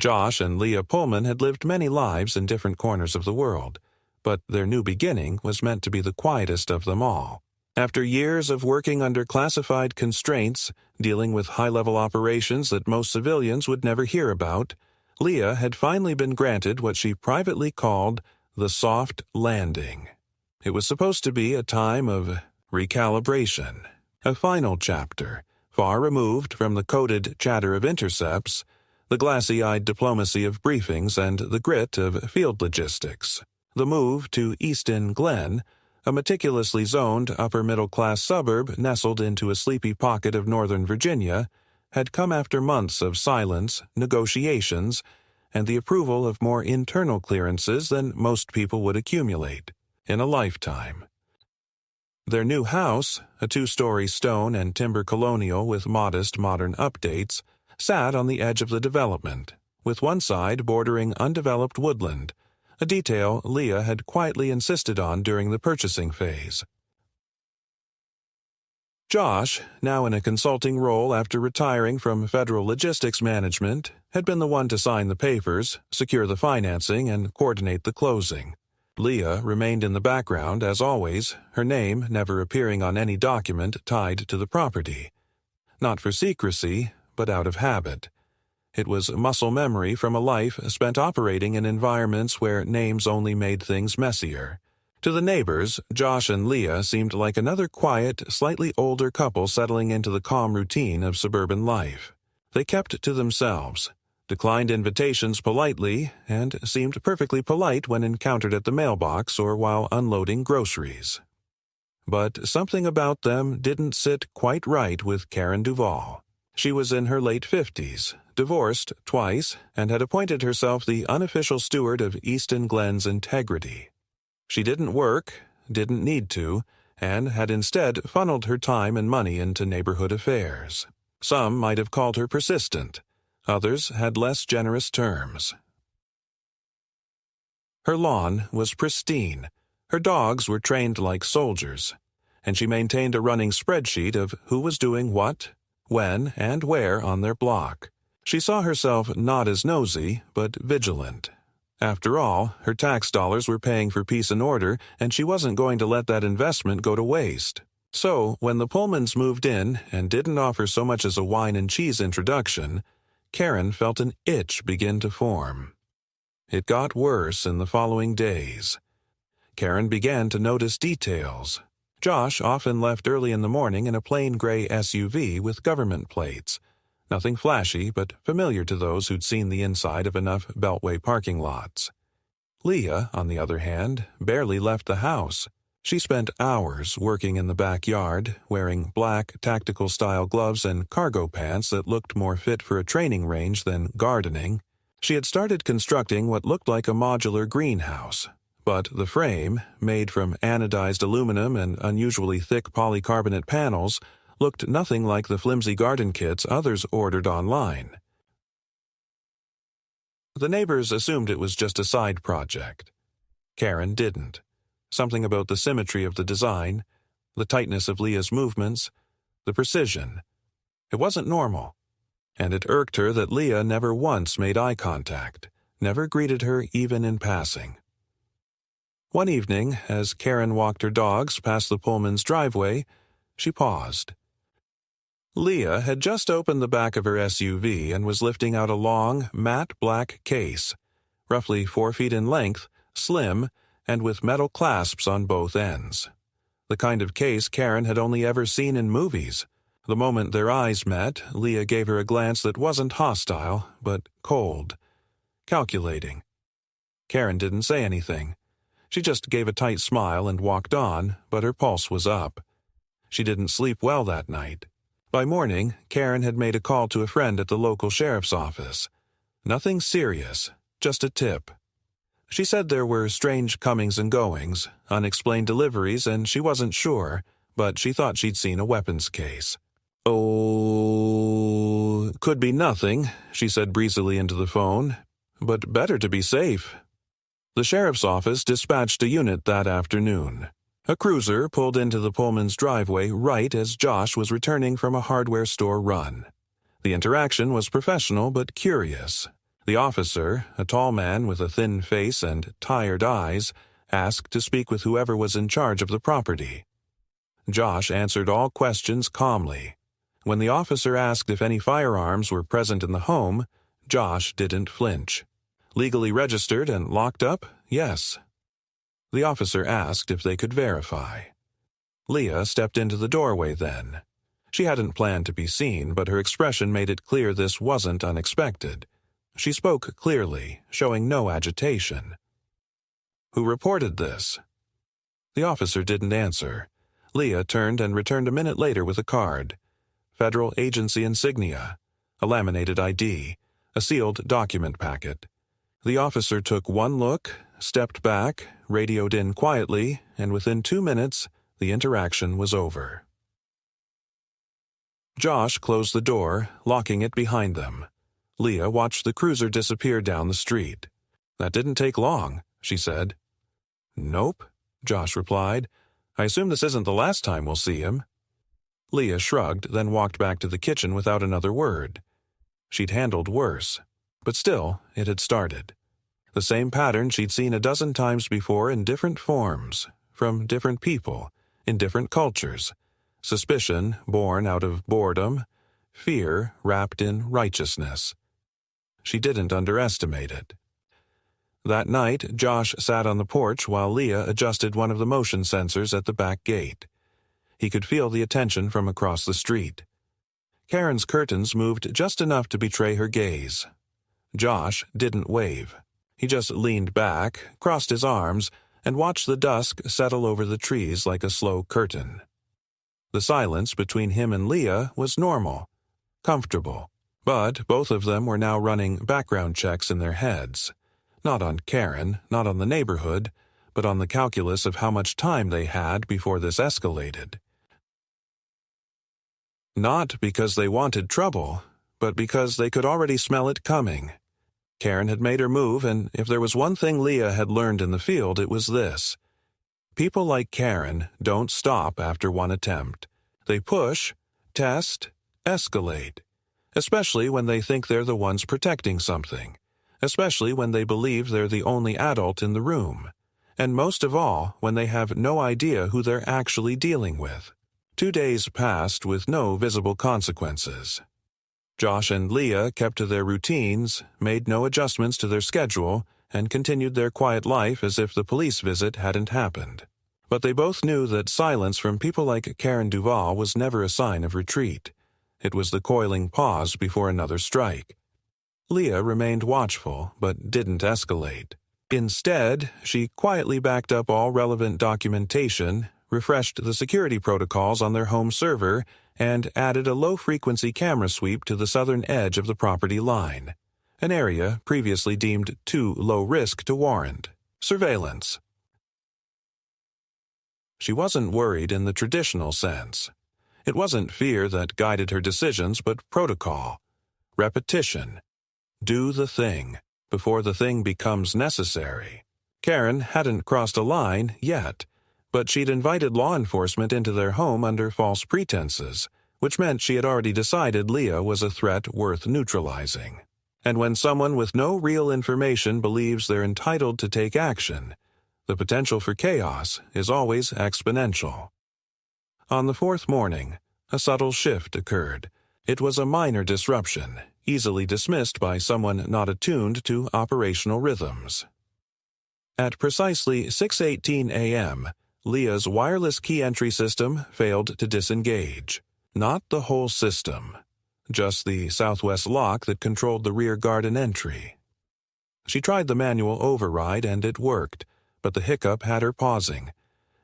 Josh and Leah Pullman had lived many lives in different corners of the world, but their new beginning was meant to be the quietest of them all. After years of working under classified constraints, dealing with high-level operations that most civilians would never hear about, Leah had finally been granted what she privately called the soft landing. It was supposed to be a time of recalibration, a final chapter, far removed from the coded chatter of intercepts, the glassy-eyed diplomacy of briefings, and the grit of field logistics. The move to Easton Glen, a meticulously zoned upper-middle-class suburb nestled into a sleepy pocket of Northern Virginia, had come after months of silence, negotiations, and the approval of more internal clearances than most people would accumulate in a lifetime. Their new house, a 2-story stone and timber colonial with modest modern updates, sat on the edge of the development, with one side bordering undeveloped woodland, a detail Leah had quietly insisted on during the purchasing phase. Josh, now in a consulting role after retiring from federal logistics management, had been the one to sign the papers, secure the financing, and coordinate the closing. Leah remained in the background, as always, her name never appearing on any document tied to the property. Not for secrecy, but out of habit. It was muscle memory from a life spent operating in environments where names only made things messier. To the neighbors, Josh and Leah seemed like another quiet, slightly older couple settling into the calm routine of suburban life. They kept to themselves, declined invitations politely, and seemed perfectly polite when encountered at the mailbox or while unloading groceries. But something about them didn't sit quite right with Karen Duvall. She was in her late 50s, divorced twice, and had appointed herself the unofficial steward of Easton Glen's integrity. She didn't work, didn't need to, and had instead funneled her time and money into neighborhood affairs. Some might have called her persistent. Others had less generous terms. Her lawn was pristine. Her dogs were trained like soldiers, and she maintained a running spreadsheet of who was doing what, when, and where on their block. She saw herself not as nosy, but vigilant. After all, her tax dollars were paying for peace and order, and she wasn't going to let that investment go to waste. So, when the Pullmans moved in and didn't offer so much as a wine and cheese introduction, Karen felt an itch begin to form. It got worse in the following days. Karen began to notice details. Josh often left early in the morning in a plain gray SUV with government plates. Nothing flashy, but familiar to those who'd seen the inside of enough Beltway parking lots. Leah, on the other hand, barely left the house. She spent hours working in the backyard, wearing black, tactical-style gloves and cargo pants that looked more fit for a training range than gardening. She had started constructing what looked like a modular greenhouse, but the frame, made from anodized aluminum and unusually thick polycarbonate panels, looked nothing like the flimsy garden kits others ordered online. The neighbors assumed it was just a side project. Karen didn't. Something about the symmetry of the design, the tightness of Leah's movements, the precision. It wasn't normal, and it irked her that Leah never once made eye contact, never greeted her even in passing. One evening, as Karen walked her dogs past the Pullman's driveway, she paused. Leah had just opened the back of her SUV and was lifting out a long, matte black case, roughly 4 feet in length, slim, and with metal clasps on both ends. The kind of case Karen had only ever seen in movies. The moment their eyes met, Leah gave her a glance that wasn't hostile, but cold, calculating. Karen didn't say anything. She just gave a tight smile and walked on, but her pulse was up. She didn't sleep well that night. By morning, Karen had made a call to a friend at the local sheriff's office. Nothing serious, just a tip. She said there were strange comings and goings, unexplained deliveries, and she wasn't sure, but she thought she'd seen a weapons case. "Oh, could be nothing," she said breezily into the phone, "but better to be safe." The sheriff's office dispatched a unit that afternoon. A cruiser pulled into the Pullman's driveway right as Josh was returning from a hardware store run. The interaction was professional but curious. The officer, a tall man with a thin face and tired eyes, asked to speak with whoever was in charge of the property. Josh answered all questions calmly. When the officer asked if any firearms were present in the home, Josh didn't flinch. Legally registered and locked up? Yes. The officer asked if they could verify. Leah stepped into the doorway then. She hadn't planned to be seen, but her expression made it clear this wasn't unexpected. She spoke clearly, showing no agitation. "Who reported this?" The officer didn't answer. Leah turned and returned a minute later with a card. Federal agency insignia, a laminated ID, a sealed document packet. The officer took one look, stepped back, radioed in quietly, and within 2 minutes, the interaction was over. Josh closed the door, locking it behind them. Leah watched the cruiser disappear down the street. "That didn't take long," she said. "Nope," Josh replied. "I assume this isn't the last time we'll see him." Leah shrugged, then walked back to the kitchen without another word. She'd handled worse, but still, it had started. The same pattern she'd seen a dozen times before in different forms, from different people, in different cultures. Suspicion born out of boredom, fear wrapped in righteousness. She didn't underestimate it. That night, Josh sat on the porch while Leah adjusted one of the motion sensors at the back gate. He could feel the attention from across the street. Karen's curtains moved just enough to betray her gaze. Josh didn't wave. He just leaned back, crossed his arms, and watched the dusk settle over the trees like a slow curtain. The silence between him and Leah was normal, comfortable, but both of them were now running background checks in their heads. Not on Karen, not on the neighborhood, but on the calculus of how much time they had before this escalated. Not because they wanted trouble, but because they could already smell it coming. Karen had made her move, and if there was one thing Leah had learned in the field, it was this. People like Karen don't stop after one attempt. They push, test, escalate, especially when they think they're the ones protecting something, especially when they believe they're the only adult in the room, and most of all, when they have no idea who they're actually dealing with. 2 days passed with no visible consequences. Josh and Leah kept to their routines, made no adjustments to their schedule, and continued their quiet life as if the police visit hadn't happened. But they both knew that silence from people like Karen Duvall was never a sign of retreat. It was the coiling pause before another strike. Leah remained watchful, but didn't escalate. Instead, she quietly backed up all relevant documentation, refreshed the security protocols on their home server, and added a low-frequency camera sweep to the southern edge of the property line, an area previously deemed too low risk to warrant surveillance. She wasn't worried in the traditional sense. It wasn't fear that guided her decisions, but protocol, repetition. Do the thing before the thing becomes necessary. Karen hadn't crossed a line yet, but she'd invited law enforcement into their home under false pretenses, which meant she had already decided Leah was a threat worth neutralizing. And when someone with no real information believes they're entitled to take action, the potential for chaos is always exponential. On the 4th morning, a subtle shift occurred. It was a minor disruption, easily dismissed by someone not attuned to operational rhythms. At precisely 6:18 a.m., Leah's wireless key entry system failed to disengage. Not the whole system, just the southwest lock that controlled the rear garden entry. She tried the manual override and it worked, but the hiccup had her pausing.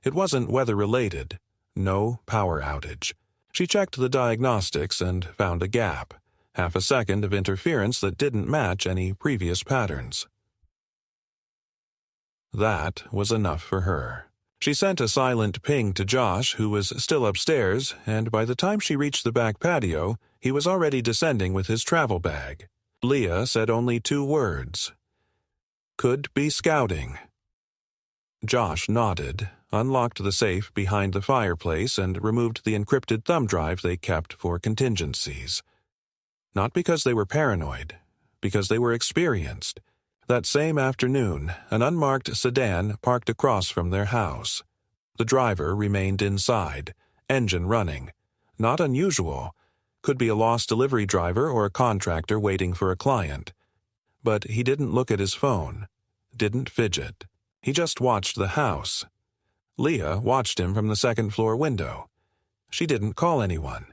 It wasn't weather-related. No power outage. She checked the diagnostics and found a gap, half a second of interference that didn't match any previous patterns. That was enough for her. She sent a silent ping to Josh, who was still upstairs, and by the time she reached the back patio, he was already descending with his travel bag. Leah said only 2 words. "Could be scouting." Josh nodded, unlocked the safe behind the fireplace, and removed the encrypted thumb drive they kept for contingencies. Not because they were paranoid, because they were experienced. That same afternoon, an unmarked sedan parked across from their house. The driver remained inside, engine running. Not unusual. Could be a lost delivery driver or a contractor waiting for a client. But he didn't look at his phone, didn't fidget. He just watched the house. Leah watched him from the second-floor window. She didn't call anyone.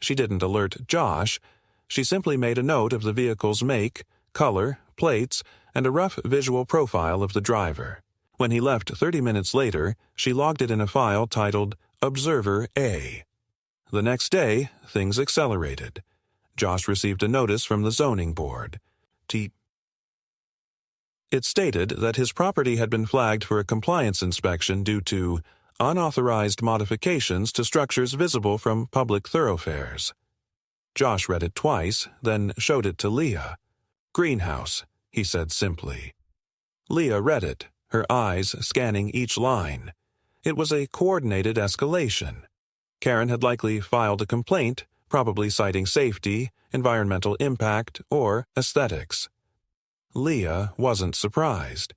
She didn't alert Josh. She simply made a note of the vehicle's make, color, plates, and a rough visual profile of the driver. When he left 30 minutes later, she logged it in a file titled Observer A. The next day, things accelerated. Josh received a notice from the zoning board. It stated that his property had been flagged for a compliance inspection due to unauthorized modifications to structures visible from public thoroughfares. Josh read it twice, then showed it to Leah. "Greenhouse," he said simply. Leah read it, her eyes scanning each line. It was a coordinated escalation. Karen had likely filed a complaint, probably citing safety, environmental impact, or aesthetics. Leah wasn't surprised.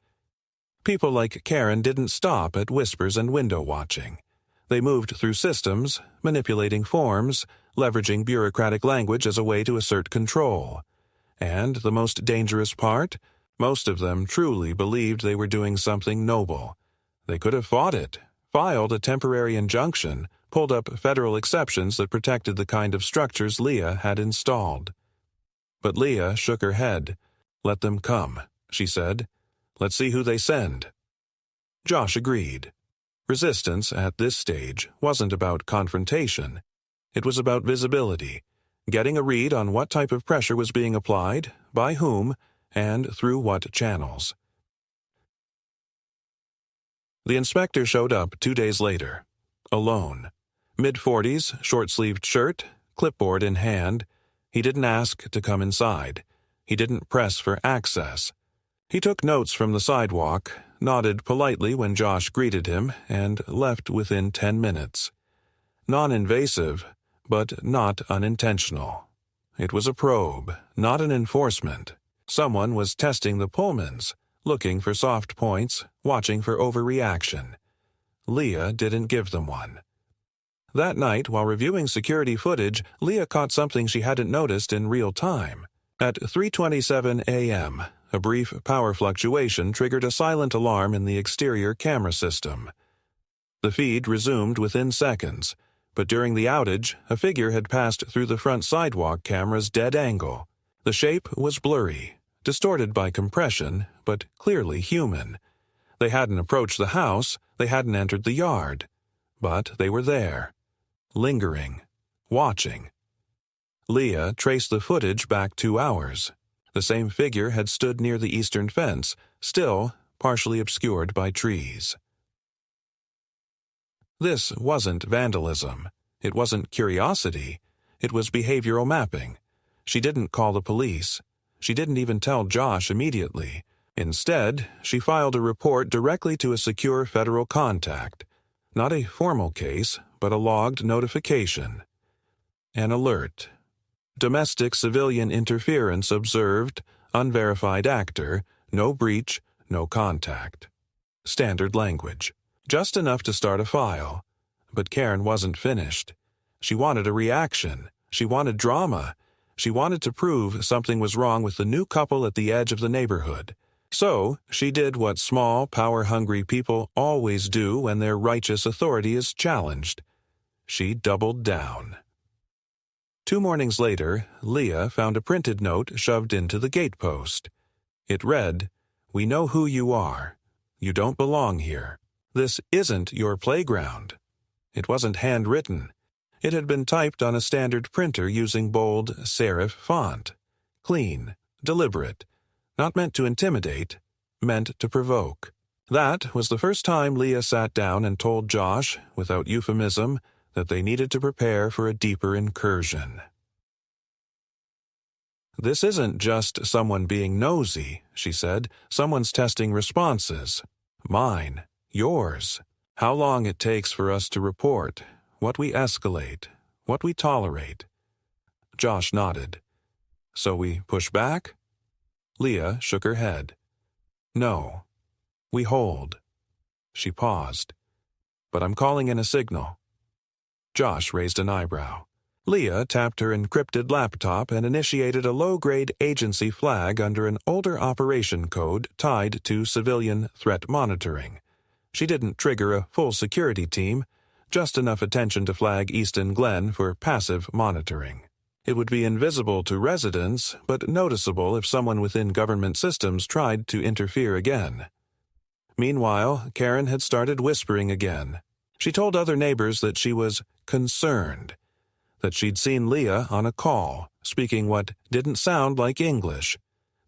People like Karen didn't stop at whispers and window watching. They moved through systems, manipulating forms, leveraging bureaucratic language as a way to assert control. And the most dangerous part? Most of them truly believed they were doing something noble. They could have fought it, filed a temporary injunction, pulled up federal exceptions that protected the kind of structures Leah had installed. But Leah shook her head. "Let them come," she said. "Let's see who they send." Josh agreed. Resistance at this stage wasn't about confrontation. It was about visibility, getting a read on what type of pressure was being applied, by whom, and through what channels. The inspector showed up 2 days later, alone. Mid-40s, short-sleeved shirt, clipboard in hand. He didn't ask to come inside. He didn't press for access. He took notes from the sidewalk, nodded politely when Josh greeted him, and left within 10 minutes. Non-invasive, but not unintentional. It was a probe, not an enforcement. Someone was testing the Pullmans, looking for soft points, watching for overreaction. Leah didn't give them one. That night, while reviewing security footage, Leah caught something she hadn't noticed in real time. At 3:27 a.m., a brief power fluctuation triggered a silent alarm in the exterior camera system. The feed resumed within seconds, but during the outage, a figure had passed through the front sidewalk camera's dead angle. The shape was blurry, distorted by compression, but clearly human. They hadn't approached the house, they hadn't entered the yard. But they were there, lingering, watching. Leah traced the footage back 2 hours. The same figure had stood near the eastern fence, still partially obscured by trees. This wasn't vandalism. It wasn't curiosity. It was behavioral mapping. She didn't call the police. She didn't even tell Josh immediately. Instead, she filed a report directly to a secure federal contact. Not a formal case, but a logged notification. An alert. Domestic civilian interference observed, unverified actor, no breach, no contact. Standard language. Just enough to start a file. But Karen wasn't finished. She wanted a reaction. She wanted drama. She wanted to prove something was wrong with the new couple at the edge of the neighborhood. So, she did what small, power-hungry people always do when their righteous authority is challenged. She doubled down. 2 mornings later, Leah found a printed note shoved into the gatepost. It read, "We know who you are. You don't belong here. This isn't your playground." It wasn't handwritten. It had been typed on a standard printer using bold serif font. Clean, deliberate, not meant to intimidate, meant to provoke. That was the first time Leah sat down and told Josh, without euphemism, that they needed to prepare for a deeper incursion. "This isn't just someone being nosy," she said. "Someone's testing responses. Mine, yours. How long it takes for us to report, what we escalate, what we tolerate." Josh nodded. "So we push back?" Leah shook her head. No. We hold. She paused. But I'm calling in a signal. Josh raised an eyebrow. Leah tapped her encrypted laptop and initiated a low-grade agency flag under an older operation code tied to civilian threat monitoring. She didn't trigger a full security team, just enough attention to flag Easton Glen for passive monitoring. It would be invisible to residents, but noticeable if someone within government systems tried to interfere again. Meanwhile, Karen had started whispering again. She told other neighbors that she was concerned, that she'd seen Leah on a call, speaking what didn't sound like English,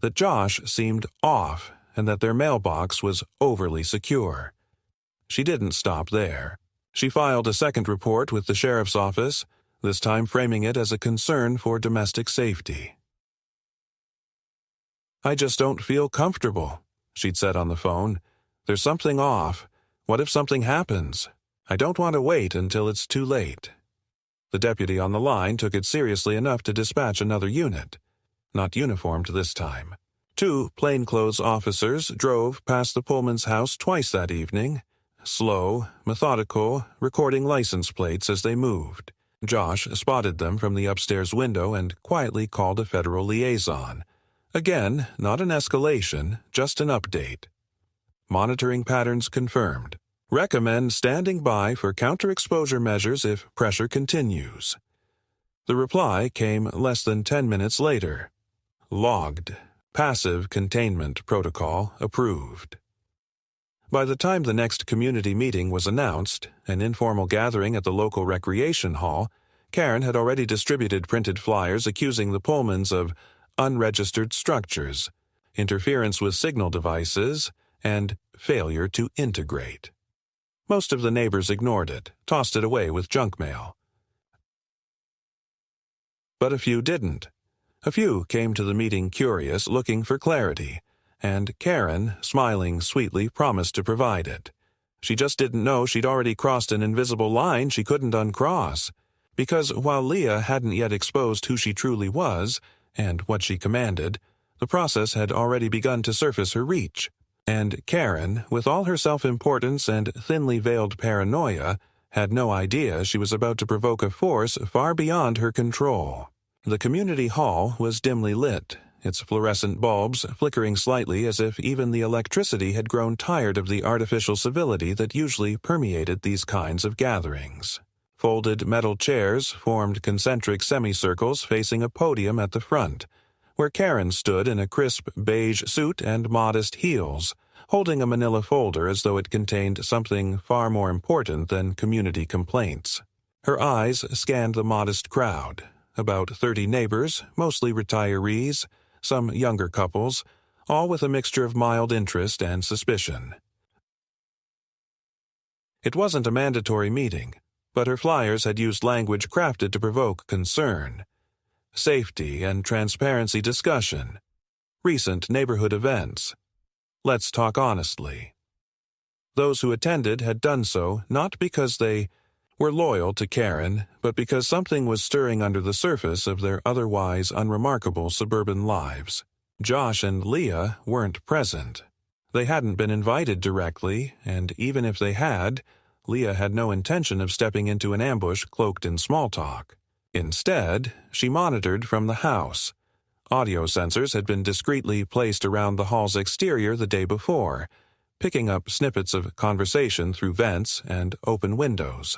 that Josh seemed off, and that their mailbox was overly secure. She didn't stop there. She filed a second report with the sheriff's office, this time framing it as a concern for domestic safety. I just don't feel comfortable, she'd said on the phone. There's something off. What if something happens? I don't want to wait until it's too late. The deputy on the line took it seriously enough to dispatch another unit. Not uniformed this time. 2 plainclothes officers drove past the Pullman's house twice that evening, slow, methodical, recording license plates as they moved. Josh spotted them from the upstairs window and quietly called a federal liaison. Again, not an escalation, just an update. Monitoring patterns confirmed. Recommend standing by for counter-exposure measures if pressure continues. The reply came less than 10 minutes later. Logged. Passive containment protocol approved. By the time the next community meeting was announced, an informal gathering at the local recreation hall, Karen had already distributed printed flyers accusing the Pullmans of unregistered structures, interference with signal devices, and failure to integrate. Most of the neighbors ignored it, tossed it away with junk mail. But a few didn't. A few came to the meeting curious, looking for clarity, and Karen, smiling sweetly, promised to provide it. She just didn't know she'd already crossed an invisible line she couldn't uncross, because while Leah hadn't yet exposed who she truly was and what she commanded, the process had already begun to surface her reach. And Karen, with all her self-importance and thinly veiled paranoia, had no idea she was about to provoke a force far beyond her control. The community hall was dimly lit, its fluorescent bulbs flickering slightly as if even the electricity had grown tired of the artificial civility that usually permeated these kinds of gatherings. Folded metal chairs formed concentric semicircles facing a podium at the front, where Karen stood in a crisp beige suit and modest heels, holding a manila folder as though it contained something far more important than community complaints. Her eyes scanned the modest crowd, about 30 neighbors, mostly retirees, some younger couples, all with a mixture of mild interest and suspicion. It wasn't a mandatory meeting, but her flyers had used language crafted to provoke concern. Safety and transparency discussion, recent neighborhood events. Let's talk honestly. Those who attended had done so not because they were loyal to Karen, but because something was stirring under the surface of their otherwise unremarkable suburban lives. Josh and Leah weren't present. They hadn't been invited directly, and even if they had, Leah had no intention of stepping into an ambush cloaked in small talk. Instead, she monitored from the house. Audio sensors had been discreetly placed around the hall's exterior the day before, picking up snippets of conversation through vents and open windows.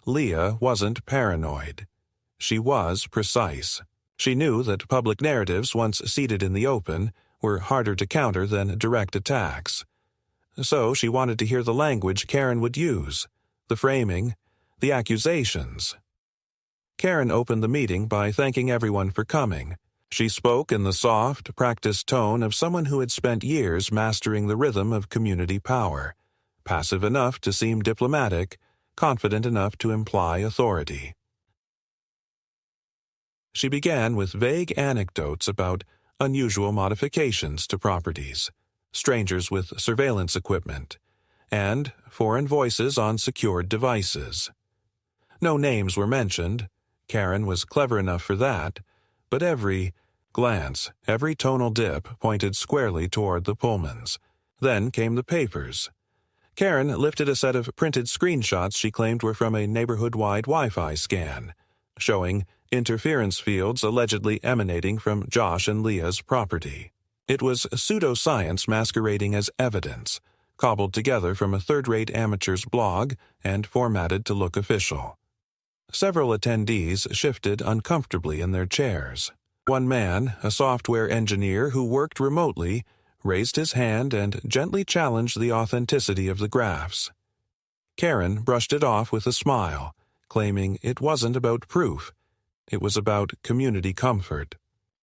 Leah wasn't paranoid. She was precise. She knew that public narratives, once seated in the open, were harder to counter than direct attacks. So she wanted to hear the language Karen would use, the framing, the accusations. Karen opened the meeting by thanking everyone for coming. She spoke in the soft, practiced tone of someone who had spent years mastering the rhythm of community power, passive enough to seem diplomatic, confident enough to imply authority. She began with vague anecdotes about unusual modifications to properties, strangers with surveillance equipment, and foreign voices on secured devices. No names were mentioned. Karen was clever enough for that, but every Glance, every tonal dip pointed squarely toward the Pullmans. Then came the papers. Karen lifted a set of printed screenshots she claimed were from a neighborhood-wide Wi-Fi scan, showing interference fields allegedly emanating from Josh and Leah's property. It was pseudoscience masquerading as evidence, cobbled together from a third-rate amateur's blog and formatted to look official. Several attendees shifted uncomfortably in their chairs. One man, a software engineer who worked remotely, raised his hand and gently challenged the authenticity of the graphs. Karen brushed it off with a smile, claiming it wasn't about proof. It was about community comfort.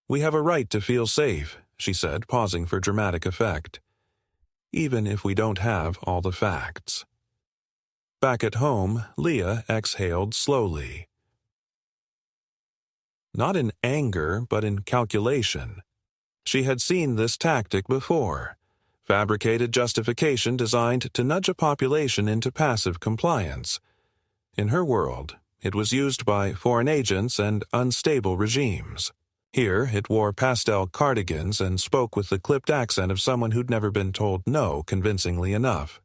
"We have a right to feel safe," she said, pausing for dramatic effect. "Even if we don't have all the facts." Back at home, Leah exhaled slowly. Not in anger, but in calculation. She had seen this tactic before. Fabricated justification designed to nudge a population into passive compliance. In her world, it was used by foreign agents and unstable regimes. Here, it wore pastel cardigans and spoke with the clipped accent of someone who'd never been told no convincingly enough.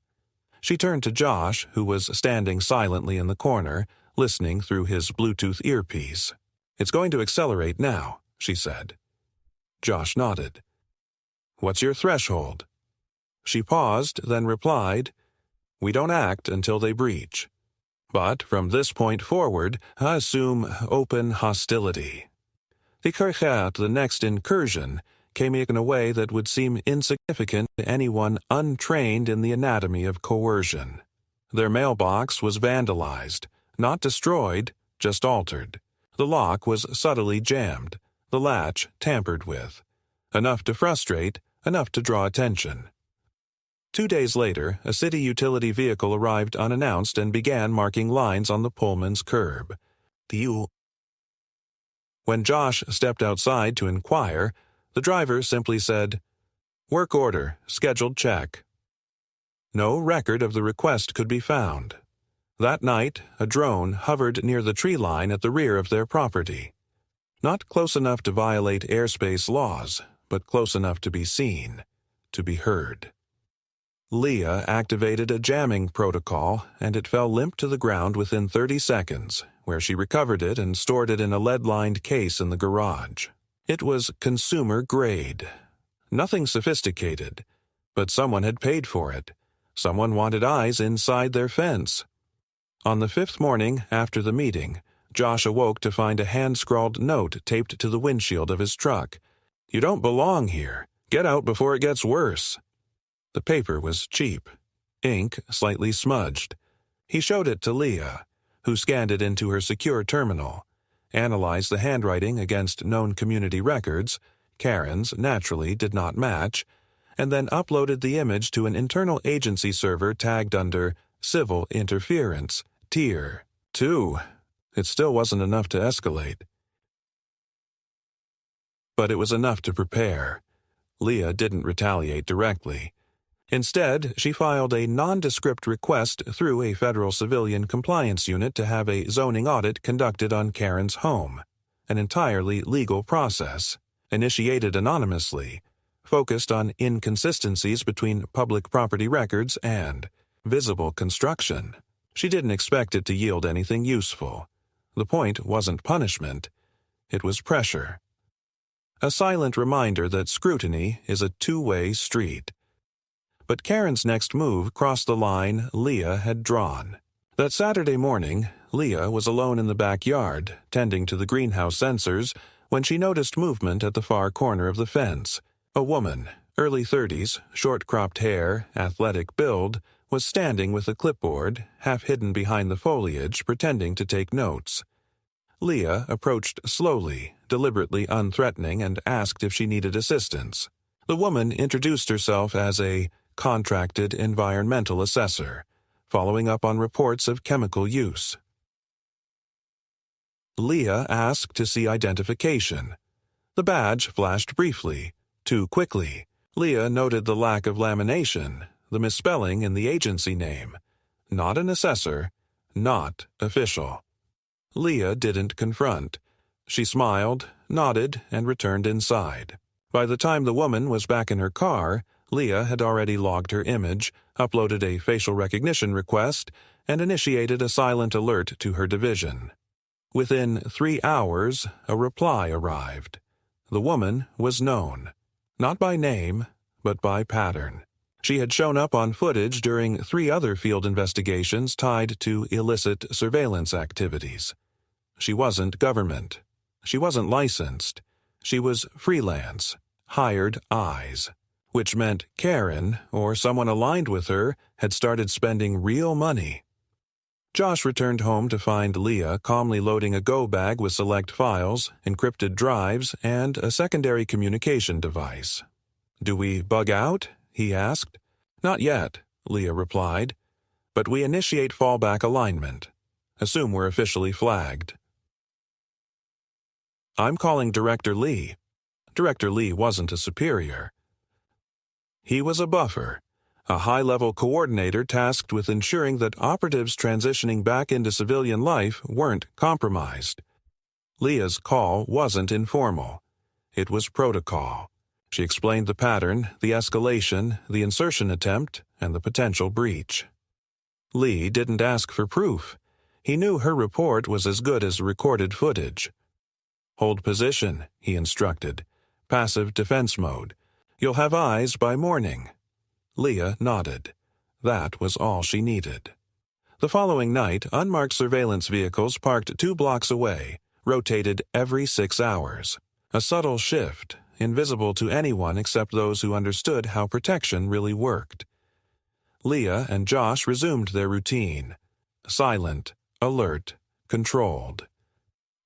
She turned to Josh, who was standing silently in the corner, listening through his Bluetooth earpiece. "It's going to accelerate now," she said. Josh nodded. "What's your threshold?" She paused, then replied, "We don't act until they breach. But from this point forward, I assume open hostility." The next incursion, came in a way that would seem insignificant to anyone untrained in the anatomy of coercion. Their mailbox was vandalized, not destroyed, just altered. The lock was subtly jammed, the latch tampered with. Enough to frustrate, enough to draw attention. 2 days later, a city utility vehicle arrived unannounced and began marking lines on the Pullman's curb. When Josh stepped outside to inquire, the driver simply said, "Work order, scheduled check." No record of the request could be found. That night, a drone hovered near the tree line at the rear of their property. Not close enough to violate airspace laws, but close enough to be seen, to be heard. Leah activated a jamming protocol, and it fell limp to the ground within 30 seconds, where she recovered it and stored it in a lead-lined case in the garage. It was consumer-grade. Nothing sophisticated, but someone had paid for it. Someone wanted eyes inside their fence. On the 5th morning after the meeting, Josh awoke to find a hand-scrawled note taped to the windshield of his truck. "You don't belong here. Get out before it gets worse." The paper was cheap, ink slightly smudged. He showed it to Leah, who scanned it into her secure terminal, analyzed the handwriting against known community records, Karen's naturally did not match, and then uploaded the image to an internal agency server tagged under Civil Interference, Tier 2. It still wasn't enough to escalate. But it was enough to prepare. Leah didn't retaliate directly. Instead, she filed a nondescript request through a federal civilian compliance unit to have a zoning audit conducted on Karen's home, an entirely legal process, initiated anonymously, focused on inconsistencies between public property records and visible construction. She didn't expect it to yield anything useful. The point wasn't punishment, it was pressure. A silent reminder that scrutiny is a two-way street. But Karen's next move crossed the line Leah had drawn. That Saturday morning, Leah was alone in the backyard, tending to the greenhouse sensors, when she noticed movement at the far corner of the fence. A woman, early 30s, short-cropped hair, athletic build, was standing with a clipboard, half hidden behind the foliage, pretending to take notes. Leah approached slowly, deliberately unthreatening, and asked if she needed assistance. The woman introduced herself as a contracted environmental assessor, following up on reports of chemical use. Leah asked to see identification. The badge flashed briefly, too quickly. Leah noted the lack of lamination, the misspelling in the agency name. Not an assessor, not official. Leah didn't confront. She smiled, nodded, and returned inside. By the time the woman was back in her car, Leah had already logged her image, uploaded a facial recognition request, and initiated a silent alert to her division. Within 3 hours, a reply arrived. The woman was known, not by name, but by pattern. She had shown up on footage during 3 other field investigations tied to illicit surveillance activities. She wasn't government. She wasn't licensed. She was freelance, hired eyes, which meant Karen, or someone aligned with her, had started spending real money. Josh returned home to find Leah calmly loading a go bag with select files, encrypted drives, and a secondary communication device. "Do we bug out?" he asked. "Not yet," Leah replied. "But we initiate fallback alignment. Assume we're officially flagged." "I'm calling Director Lee." Director Lee wasn't a superior. He was a buffer, a high-level coordinator tasked with ensuring that operatives transitioning back into civilian life weren't compromised. Leah's call wasn't informal. It was protocol. She explained the pattern, the escalation, the insertion attempt, and the potential breach. Lee didn't ask for proof. He knew her report was as good as recorded footage. "Hold position," he instructed. "Passive defense mode. You'll have eyes by morning." Leah nodded. That was all she needed. The following night, unmarked surveillance vehicles parked 2 blocks away, rotated every 6 hours. A subtle shift, invisible to anyone except those who understood how protection really worked. Leah and Josh resumed their routine. Silent, alert, controlled.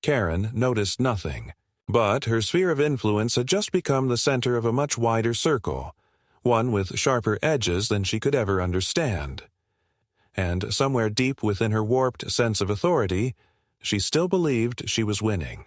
Karen noticed nothing, but her sphere of influence had just become the center of a much wider circle, one with sharper edges than she could ever understand. And somewhere deep within her warped sense of authority, she still believed she was winning.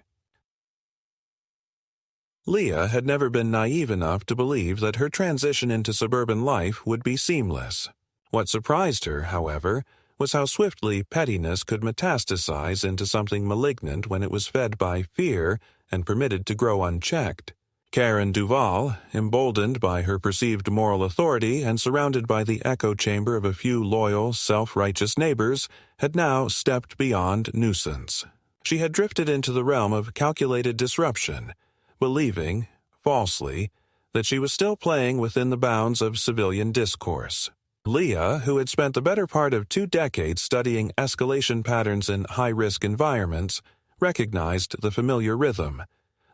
Leah had never been naive enough to believe that her transition into suburban life would be seamless. What surprised her, however, was how swiftly pettiness could metastasize into something malignant when it was fed by fear and permitted to grow unchecked. Karen Duval, emboldened by her perceived moral authority and surrounded by the echo chamber of a few loyal, self-righteous neighbors, had now stepped beyond nuisance. She had drifted into the realm of calculated disruption, believing, falsely, that she was still playing within the bounds of civilian discourse. Leah, who had spent the better part of 2 decades studying escalation patterns in high-risk environments, recognized the familiar rhythm,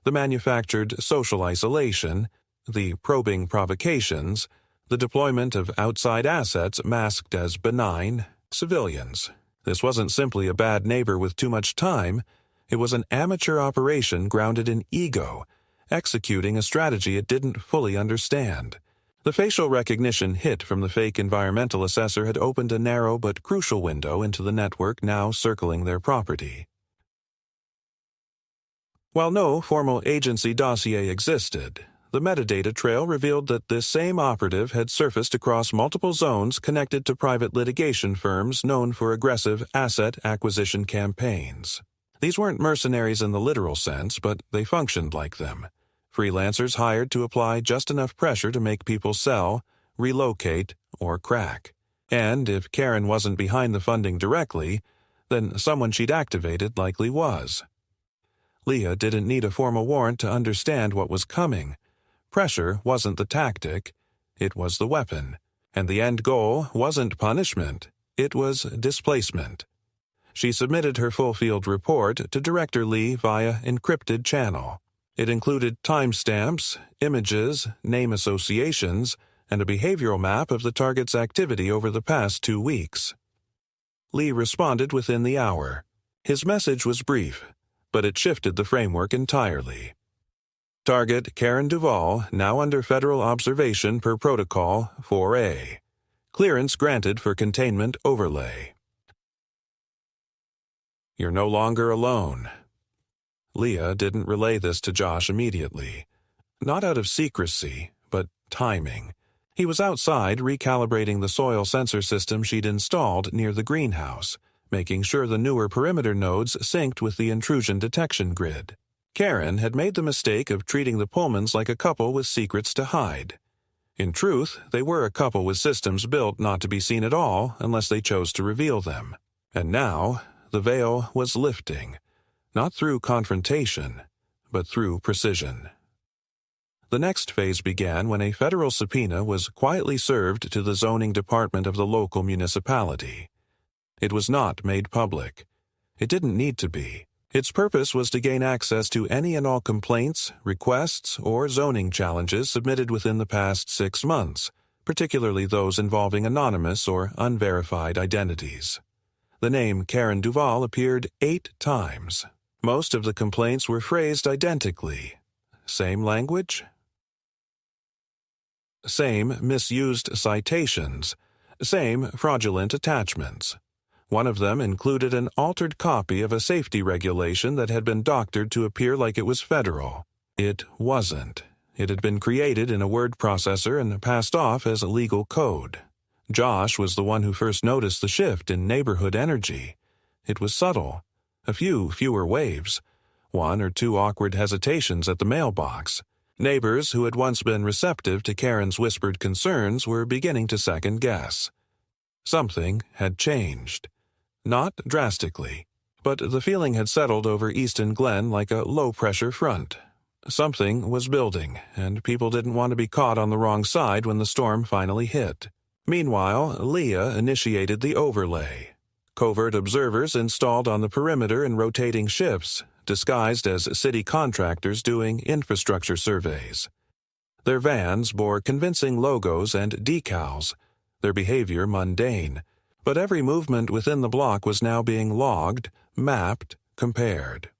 the manufactured social isolation, the probing provocations, the deployment of outside assets masked as benign civilians. This wasn't simply a bad neighbor with too much time. It was an amateur operation grounded in ego, executing a strategy it didn't fully understand. The facial recognition hit from the fake environmental assessor had opened a narrow but crucial window into the network now circling their property. While no formal agency dossier existed, the metadata trail revealed that this same operative had surfaced across multiple zones connected to private litigation firms known for aggressive asset acquisition campaigns. These weren't mercenaries in the literal sense, but they functioned like them. Freelancers hired to apply just enough pressure to make people sell, relocate, or crack. And if Karen wasn't behind the funding directly, then someone she'd activated likely was. Leah didn't need a formal warrant to understand what was coming. Pressure wasn't the tactic, it was the weapon. And the end goal wasn't punishment, it was displacement. She submitted her full-field report to Director Lee via encrypted channel. It included timestamps, images, name associations, and a behavioral map of the target's activity over the past 2 weeks. Lee responded within the hour. His message was brief, but it shifted the framework entirely. Target Karen Duval, now under federal observation per Protocol 4A. Clearance granted for containment overlay. You're no longer alone. Leah didn't relay this to Josh immediately. Not out of secrecy, but timing. He was outside recalibrating the soil sensor system she'd installed near the greenhouse, making sure the newer perimeter nodes synced with the intrusion detection grid. Karen had made the mistake of treating the Pullmans like a couple with secrets to hide. In truth, they were a couple with systems built not to be seen at all unless they chose to reveal them. And now, the veil was lifting, not through confrontation, but through precision. The next phase began when a federal subpoena was quietly served to the zoning department of the local municipality. It was not made public. It didn't need to be. Its purpose was to gain access to any and all complaints, requests, or zoning challenges submitted within the past 6 months, particularly those involving anonymous or unverified identities. The name Karen Duvall appeared 8 times. Most of the complaints were phrased identically. Same language? Same misused citations. Same fraudulent attachments. One of them included an altered copy of a safety regulation that had been doctored to appear like it was federal. It wasn't. It had been created in a word processor and passed off as a legal code. Josh was the one who first noticed the shift in neighborhood energy. It was subtle. A few fewer waves. 1 or 2 awkward hesitations at the mailbox. Neighbors who had once been receptive to Karen's whispered concerns were beginning to second-guess. Something had changed. Not drastically, but the feeling had settled over Easton Glen like a low-pressure front. Something was building, and people didn't want to be caught on the wrong side when the storm finally hit. Meanwhile, Leah initiated the overlay. Covert observers installed on the perimeter in rotating shifts, disguised as city contractors doing infrastructure surveys. Their vans bore convincing logos and decals, their behavior mundane, but every movement within the block was now being logged, mapped, compared.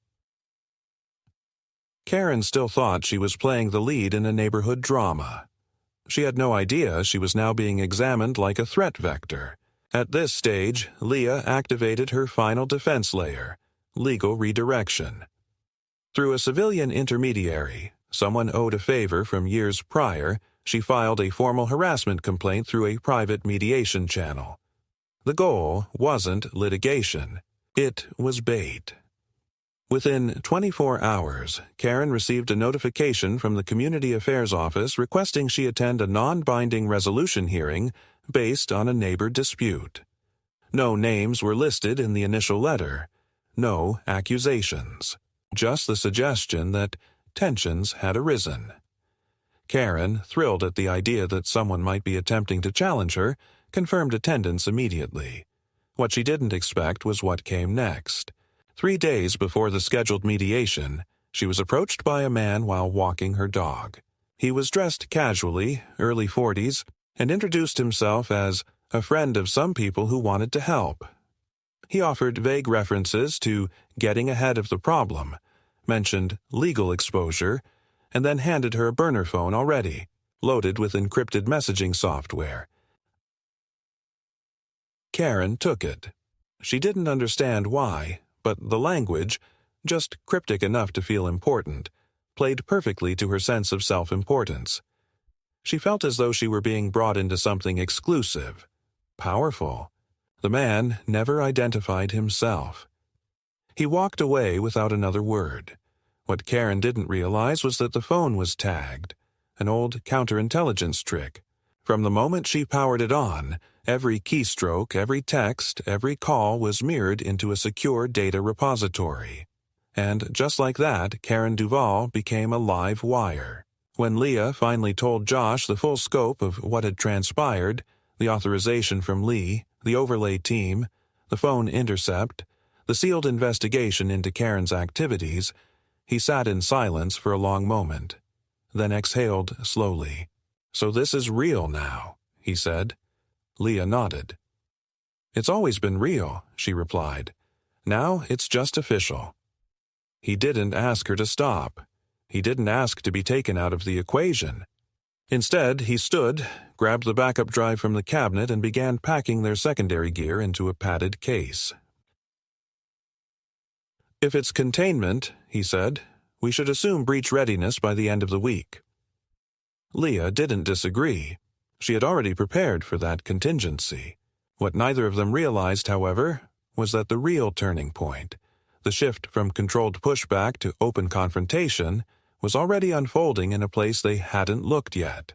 Karen still thought she was playing the lead in a neighborhood drama. She had no idea she was now being examined like a threat vector. At this stage, Leah activated her final defense layer, legal redirection. Through a civilian intermediary, someone owed a favor from years prior, she filed a formal harassment complaint through a private mediation channel. The goal wasn't litigation. It was bait. Within 24 hours, Karen received a notification from the Community Affairs Office requesting she attend a non-binding resolution hearing based on a neighbor dispute. No names were listed in the initial letter. No accusations. Just the suggestion that tensions had arisen. Karen, thrilled at the idea that someone might be attempting to challenge her, confirmed attendance immediately. What she didn't expect was what came next. 3 days before the scheduled mediation, she was approached by a man while walking her dog. He was dressed casually, early 40s, and introduced himself as a friend of some people who wanted to help. He offered vague references to getting ahead of the problem, mentioned legal exposure, and then handed her a burner phone already, loaded with encrypted messaging software. Karen took it. She didn't understand why, but the language, just cryptic enough to feel important, played perfectly to her sense of self-importance. She felt as though she were being brought into something exclusive, powerful. The man never identified himself. He walked away without another word. What Karen didn't realize was that the phone was tagged, an old counterintelligence trick. From the moment she powered it on, every keystroke, every text, every call was mirrored into a secure data repository. And just like that, Karen Duvall became a live wire. When Leah finally told Josh the full scope of what had transpired, the authorization from Lee, the overlay team, the phone intercept, the sealed investigation into Karen's activities, he sat in silence for a long moment, then exhaled slowly. "So this is real now," he said. Leah nodded. "It's always been real," she replied. "Now it's just official." He didn't ask her to stop. He didn't ask to be taken out of the equation. Instead, he stood, grabbed the backup drive from the cabinet, and began packing their secondary gear into a padded case. "If it's containment," he said, "we should assume breach readiness by the end of the week." Leah didn't disagree. She had already prepared for that contingency. What neither of them realized, however, was that the real turning point, The shift from controlled pushback to open confrontation was already unfolding in a place they hadn't looked yet.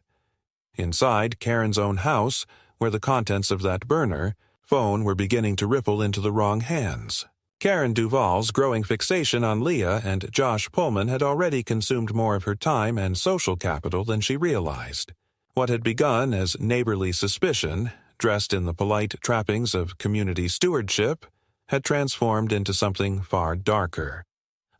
Inside Karen's own house, where the contents of that burner phone were beginning to ripple into the wrong hands. Karen Duvall's growing fixation on Leah and Josh Pullman had already consumed more of her time and social capital than she realized. What had begun as neighborly suspicion, dressed in the polite trappings of community stewardship, had transformed into something far darker.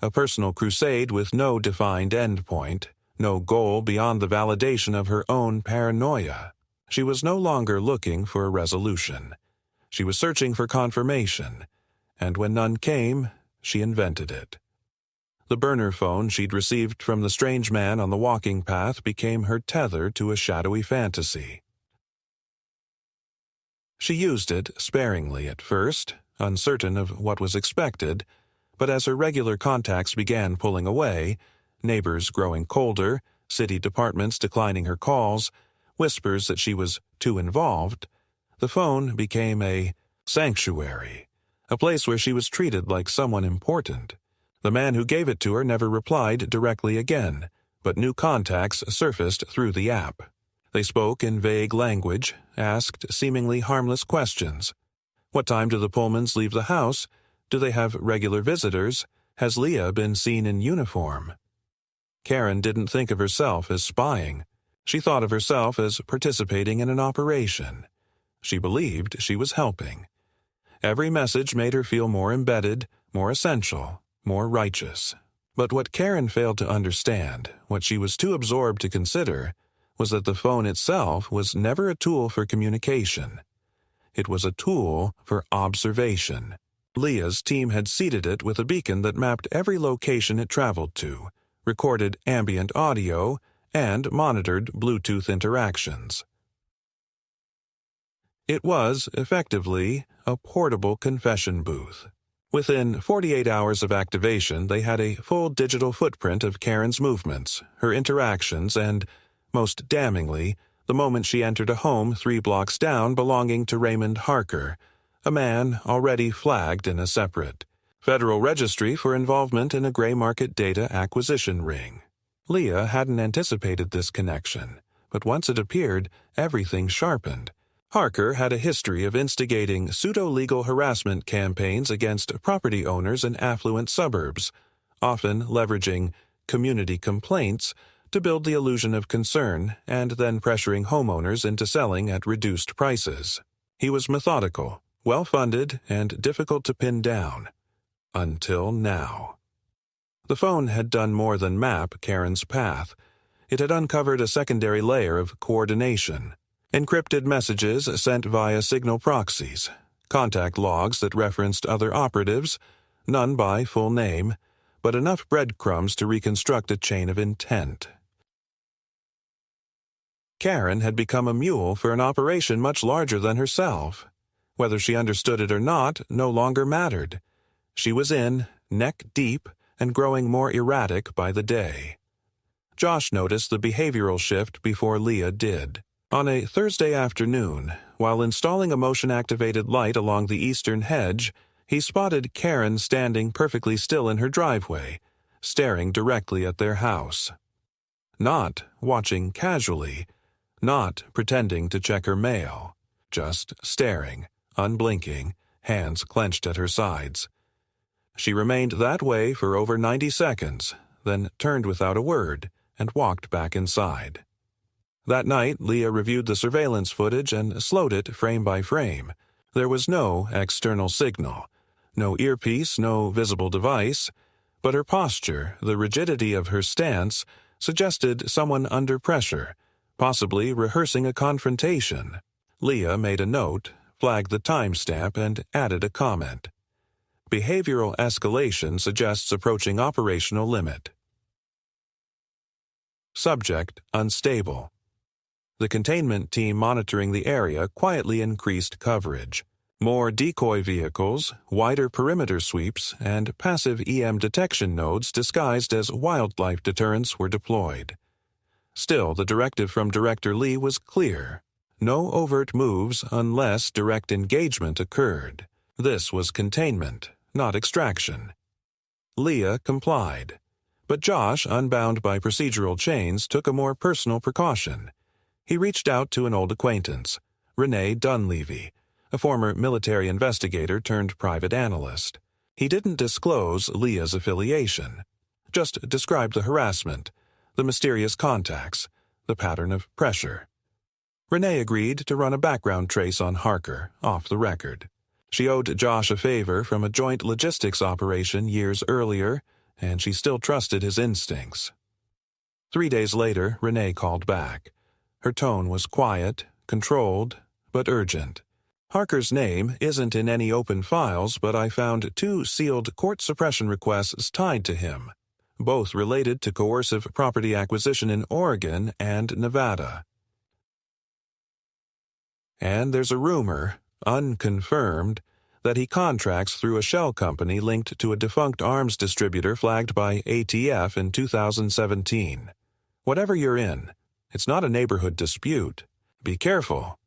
A personal crusade with no defined endpoint, no goal beyond the validation of her own paranoia. She was no longer looking for a resolution. She was searching for confirmation, and when none came, she invented it. The burner phone she'd received from the strange man on the walking path became her tether to a shadowy fantasy. She used it sparingly at first, uncertain of what was expected, but as her regular contacts began pulling away, neighbors growing colder, city departments declining her calls, whispers that she was too involved, the phone became a sanctuary, a place where she was treated like someone important. The man who gave it to her never replied directly again, but new contacts surfaced through the app. They spoke in vague language, asked seemingly harmless questions. What time do the Pullmans leave the house? Do they have regular visitors? Has Leah been seen in uniform? Karen didn't think of herself as spying. She thought of herself as participating in an operation. She believed she was helping. Every message made her feel more embedded, more essential, more righteous. But what Karen failed to understand, what she was too absorbed to consider, was that the phone itself was never a tool for communication. It was a tool for observation. Leah's team had seeded it with a beacon that mapped every location it traveled to, recorded ambient audio, and monitored Bluetooth interactions. It was, effectively, a portable confession booth. Within 48 hours of activation, they had a full digital footprint of Karen's movements, her interactions, and, most damningly, the moment she entered a home 3 blocks down belonging to Raymond Harker, a man already flagged in a separate federal registry for involvement in a gray market data acquisition ring. Leah hadn't anticipated this connection, but once it appeared, everything sharpened. Harker had a history of instigating pseudo-legal harassment campaigns against property owners in affluent suburbs, often leveraging community complaints to build the illusion of concern and then pressuring homeowners into selling at reduced prices. He was methodical, well-funded, and difficult to pin down. Until now. The phone had done more than map Karen's path. It had uncovered a secondary layer of coordination. Encrypted messages sent via signal proxies, contact logs that referenced other operatives, none by full name, but enough breadcrumbs to reconstruct a chain of intent. Karen had become a mule for an operation much larger than herself. Whether she understood it or not no longer mattered. She was in, neck deep, and growing more erratic by the day. Josh noticed the behavioral shift before Leah did. On a Thursday afternoon, while installing a motion-activated light along the eastern hedge, he spotted Karen standing perfectly still in her driveway, staring directly at their house. Not watching casually, not pretending to check her mail, just staring, unblinking, hands clenched at her sides. She remained that way for over 90 seconds, then turned without a word and walked back inside. That night, Leah reviewed the surveillance footage and slowed it frame by frame. There was no external signal, no earpiece, no visible device, but her posture, the rigidity of her stance, suggested someone under pressure, possibly rehearsing a confrontation. Leah made a note, flagged the timestamp, and added a comment. Behavioral escalation suggests approaching operational limit. Subject unstable. The containment team monitoring the area quietly increased coverage. More decoy vehicles, wider perimeter sweeps, and passive EM detection nodes disguised as wildlife deterrents were deployed. Still, the directive from Director Lee was clear. No overt moves unless direct engagement occurred. This was containment, not extraction. Leah complied. But Josh, unbound by procedural chains, took a more personal precaution. He reached out to an old acquaintance, Renee Dunleavy, a former military investigator turned private analyst. He didn't disclose Leah's affiliation, just described the harassment, the mysterious contacts, the pattern of pressure. Renee agreed to run a background trace on Harker, off the record. She owed Josh a favor from a joint logistics operation years earlier, and she still trusted his instincts. 3 days later, Renee called back. Her tone was quiet, controlled, but urgent. Harker's name isn't in any open files, but I found 2 sealed court suppression requests tied to him, both related to coercive property acquisition in Oregon and Nevada. And there's a rumor, unconfirmed, that he contracts through a shell company linked to a defunct arms distributor flagged by ATF in 2017. Whatever you're in, it's not a neighborhood dispute. Be careful.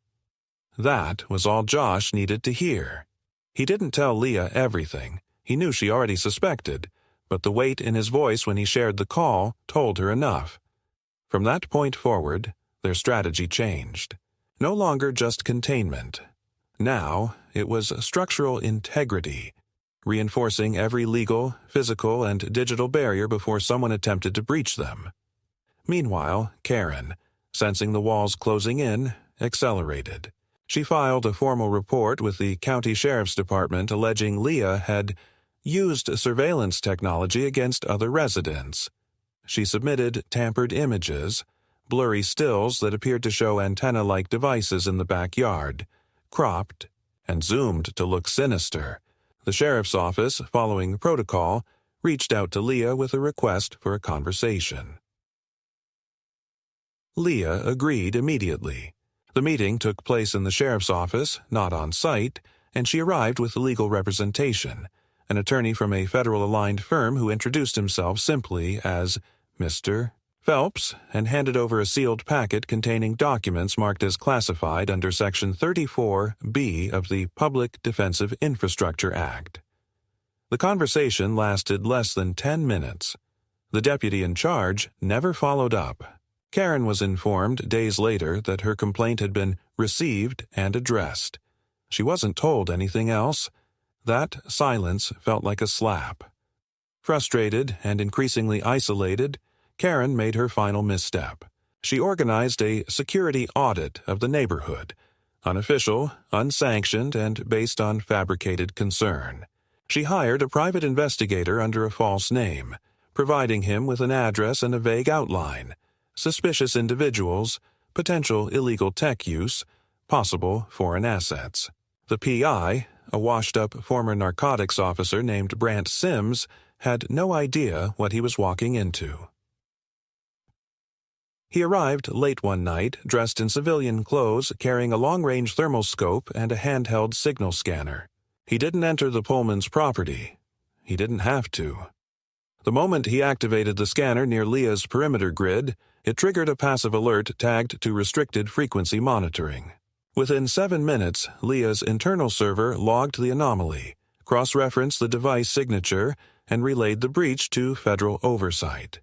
That was all Josh needed to hear. He didn't tell Leah everything. He knew she already suspected, but the weight in his voice when he shared the call told her enough. From that point forward, their strategy changed. No longer just containment. Now, it was structural integrity, reinforcing every legal, physical, and digital barrier before someone attempted to breach them. Meanwhile, Karen, sensing the walls closing in, accelerated. She filed a formal report with the county sheriff's department alleging Leah had used surveillance technology against other residents. She submitted tampered images, blurry stills that appeared to show antenna-like devices in the backyard, cropped and zoomed to look sinister. The sheriff's office, following protocol, reached out to Leah with a request for a conversation. Leah agreed immediately. The meeting took place in the sheriff's office, not on site, and she arrived with legal representation, an attorney from a federal-aligned firm who introduced himself simply as Mr. Phelps and handed over a sealed packet containing documents marked as classified under Section 34B of the Public Defensive Infrastructure Act. The conversation lasted less than 10 minutes. The deputy in charge never followed up. Karen was informed days later that her complaint had been received and addressed. She wasn't told anything else. That silence felt like a slap. Frustrated and increasingly isolated, Karen made her final misstep. She organized a security audit of the neighborhood, unofficial, unsanctioned, and based on fabricated concern. She hired a private investigator under a false name, providing him with an address and a vague outline, suspicious individuals, potential illegal tech use, possible foreign assets. The PI, a washed-up former narcotics officer named Brant Sims, had no idea what he was walking into. He arrived late one night, dressed in civilian clothes, carrying a long-range thermal scope and a handheld signal scanner. He didn't enter the Pullman's property. He didn't have to. The moment he activated the scanner near Leah's perimeter grid, it triggered a passive alert tagged to restricted frequency monitoring. Within 7 minutes, Leah's internal server logged the anomaly, cross-referenced the device signature, and relayed the breach to federal oversight.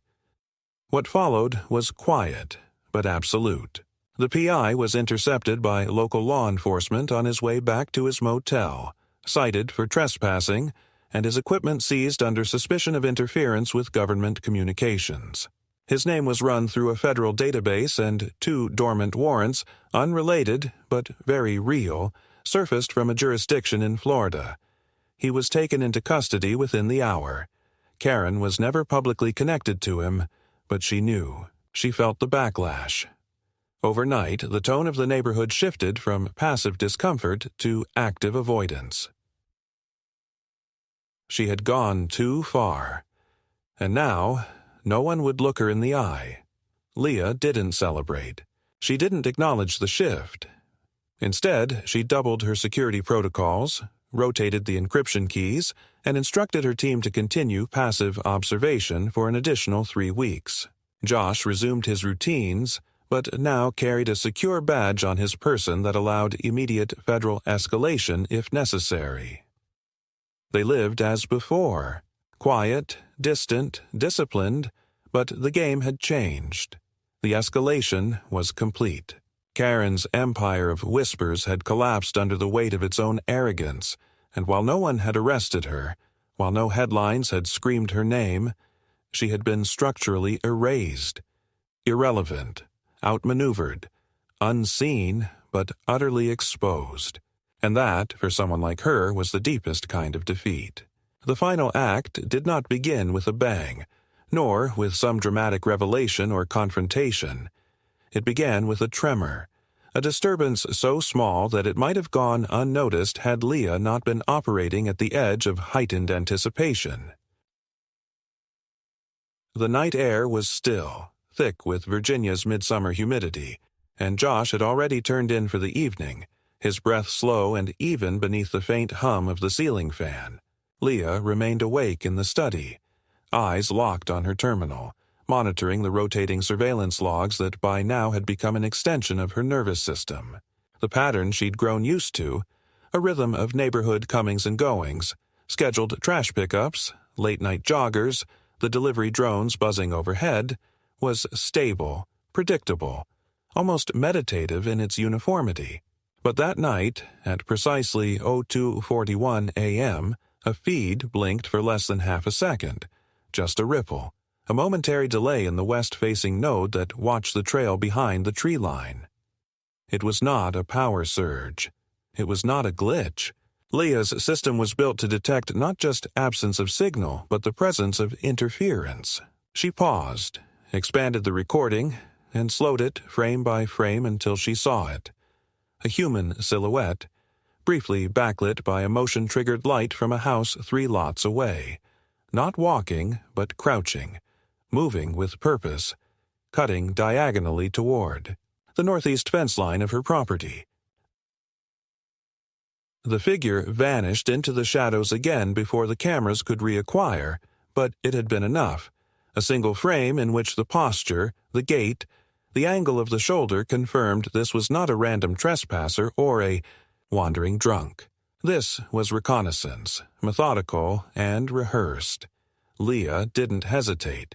What followed was quiet, but absolute. The PI was intercepted by local law enforcement on his way back to his motel, cited for trespassing, and his equipment seized under suspicion of interference with government communications. His name was run through a federal database, and 2 dormant warrants, unrelated but very real, surfaced from a jurisdiction in Florida. He was taken into custody within the hour. Karen was never publicly connected to him, but she knew. She felt the backlash. Overnight, the tone of the neighborhood shifted from passive discomfort to active avoidance. She had gone too far. And now, no one would look her in the eye. Leah didn't celebrate. She didn't acknowledge the shift. Instead, she doubled her security protocols, rotated the encryption keys, and instructed her team to continue passive observation for an additional 3 weeks. Josh resumed his routines, but now carried a secure badge on his person that allowed immediate federal escalation if necessary. They lived as before, quiet, distant, disciplined, but the game had changed. The escalation was complete. Karen's empire of whispers had collapsed under the weight of its own arrogance, and while no one had arrested her, while no headlines had screamed her name, she had been structurally erased, irrelevant, outmaneuvered, unseen, but utterly exposed. And that, for someone like her, was the deepest kind of defeat. The final act did not begin with a bang, nor with some dramatic revelation or confrontation. It began with a tremor, a disturbance so small that it might have gone unnoticed had Leah not been operating at the edge of heightened anticipation. The night air was still, thick with Virginia's midsummer humidity, and Josh had already turned in for the evening, his breath slow and even beneath the faint hum of the ceiling fan. Leah remained awake in the study, eyes locked on her terminal, monitoring the rotating surveillance logs that by now had become an extension of her nervous system. The pattern she'd grown used to, a rhythm of neighborhood comings and goings, scheduled trash pickups, late-night joggers, the delivery drones buzzing overhead, was stable, predictable, almost meditative in its uniformity. But that night, at precisely 02:41 a.m., a feed blinked for less than half a second, just a ripple, a momentary delay in the west-facing node that watched the trail behind the tree line. It was not a power surge. It was not a glitch. Leah's system was built to detect not just absence of signal, but the presence of interference. She paused, expanded the recording, and slowed it frame by frame until she saw it. A human silhouette, briefly backlit by a motion-triggered light from a house 3 lots away. Not walking, but crouching, moving with purpose, cutting diagonally toward the northeast fence line of her property. The figure vanished into the shadows again before the cameras could reacquire, but it had been enough. A single frame in which the posture, the gait, the angle of the shoulder confirmed this was not a random trespasser or a wandering drunk. This was reconnaissance, methodical and rehearsed. Leah didn't hesitate.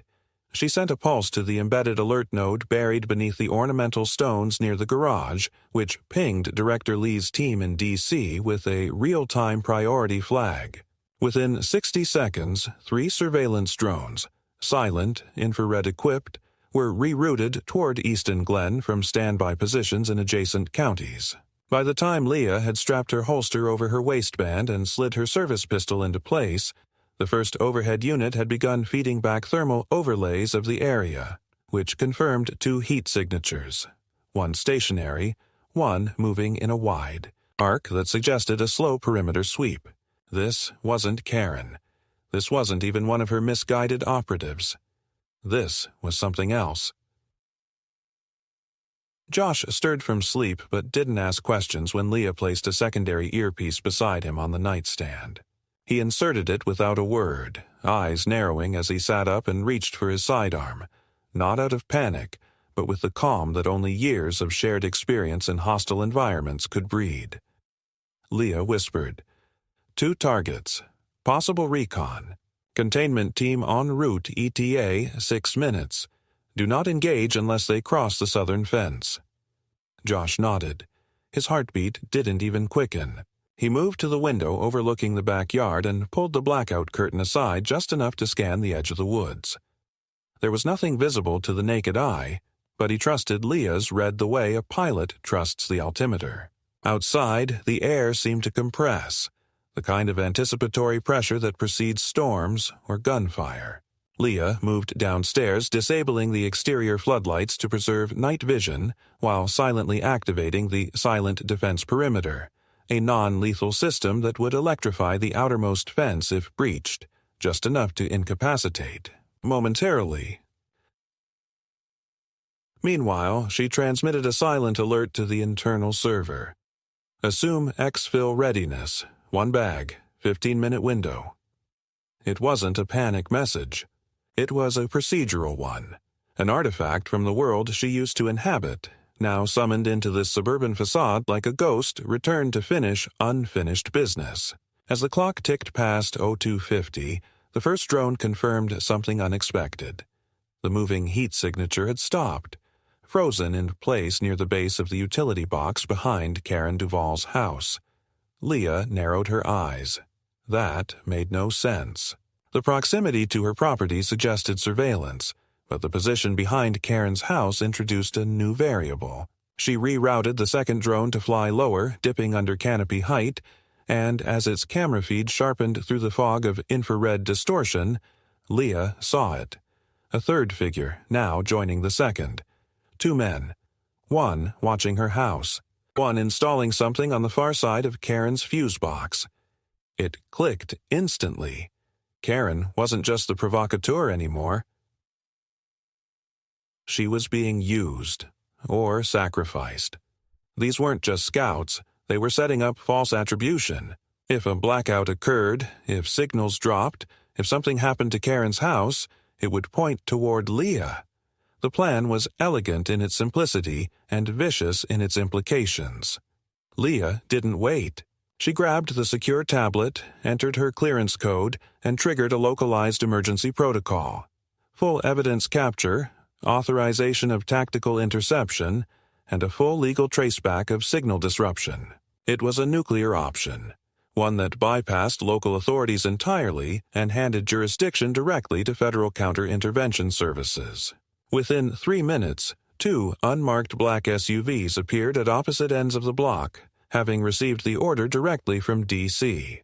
She sent a pulse to the embedded alert node buried beneath the ornamental stones near the garage, which pinged Director Lee's team in D.C. with a real-time priority flag. Within 60 seconds, 3 surveillance drones, silent, infrared-equipped, were rerouted toward Easton Glen from standby positions in adjacent counties. By the time Leah had strapped her holster over her waistband and slid her service pistol into place, the first overhead unit had begun feeding back thermal overlays of the area, which confirmed 2 heat signatures, one stationary, one moving in a wide arc that suggested a slow perimeter sweep. This wasn't Karen. This wasn't even one of her misguided operatives. This was something else. Josh stirred from sleep but didn't ask questions when Leah placed a secondary earpiece beside him on the nightstand. He inserted it without a word, eyes narrowing as he sat up and reached for his sidearm, not out of panic, but with the calm that only years of shared experience in hostile environments could breed. Leah whispered, 2 targets. Possible recon. Containment team en route ETA 6 minutes. Do not engage unless they cross the southern fence. Josh nodded. His heartbeat didn't even quicken. He moved to the window overlooking the backyard and pulled the blackout curtain aside just enough to scan the edge of the woods. There was nothing visible to the naked eye, but he trusted Leah's read the way a pilot trusts the altimeter. Outside, the air seemed to compress, the kind of anticipatory pressure that precedes storms or gunfire. Leah moved downstairs, disabling the exterior floodlights to preserve night vision while silently activating the silent defense perimeter, a non-lethal system that would electrify the outermost fence if breached, just enough to incapacitate, momentarily. Meanwhile, she transmitted a silent alert to the internal server. Assume exfil readiness, 1 bag, 15-minute window. It wasn't a panic message. It was a procedural one, an artifact from the world she used to inhabit, now summoned into this suburban facade like a ghost returned to finish unfinished business. As the clock ticked past 0250, The first drone confirmed something unexpected. The moving heat signature had stopped, frozen in place near the base of the utility box behind Karen Duvall's house. Leah narrowed her eyes. That made no sense. The proximity to her property suggested surveillance, but the position behind Karen's house introduced a new variable. She rerouted the second drone to fly lower, dipping under canopy height, and as its camera feed sharpened through the fog of infrared distortion, Leah saw it. A third figure, now joining the second. 2 men. One watching her house. One installing something on the far side of Karen's fuse box. It clicked instantly. Karen wasn't just the provocateur anymore. She was being used, or sacrificed. These weren't just scouts, they were setting up false attribution. If a blackout occurred, if signals dropped, if something happened to Karen's house, it would point toward Leah. The plan was elegant in its simplicity and vicious in its implications. Leah didn't wait. She grabbed the secure tablet, entered her clearance code, and triggered a localized emergency protocol. Full evidence capture, authorization of tactical interception, and a full legal traceback of signal disruption. It was a nuclear option, one that bypassed local authorities entirely and handed jurisdiction directly to federal counter-intervention services. Within 3 minutes, 2 unmarked black SUVs appeared at opposite ends of the block, having received the order directly from D.C.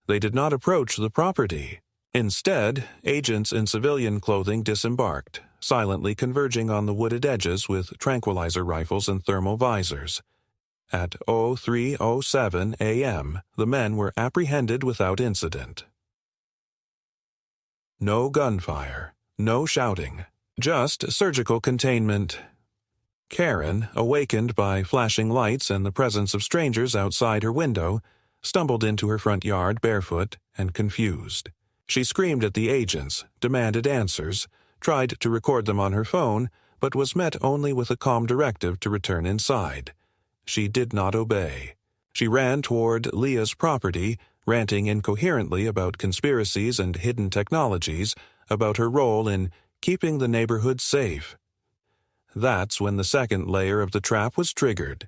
They did not approach the property. Instead, agents in civilian clothing disembarked, silently converging on the wooded edges with tranquilizer rifles and thermal visors. At 03:07 a.m., the men were apprehended without incident. No gunfire, no shouting, just surgical containment. Karen, awakened by flashing lights and the presence of strangers outside her window, stumbled into her front yard barefoot and confused. She screamed at the agents, demanded answers, tried to record them on her phone, but was met only with a calm directive to return inside. She did not obey. She ran toward Leah's property, ranting incoherently about conspiracies and hidden technologies, about her role in keeping the neighborhood safe. That's when the second layer of the trap was triggered.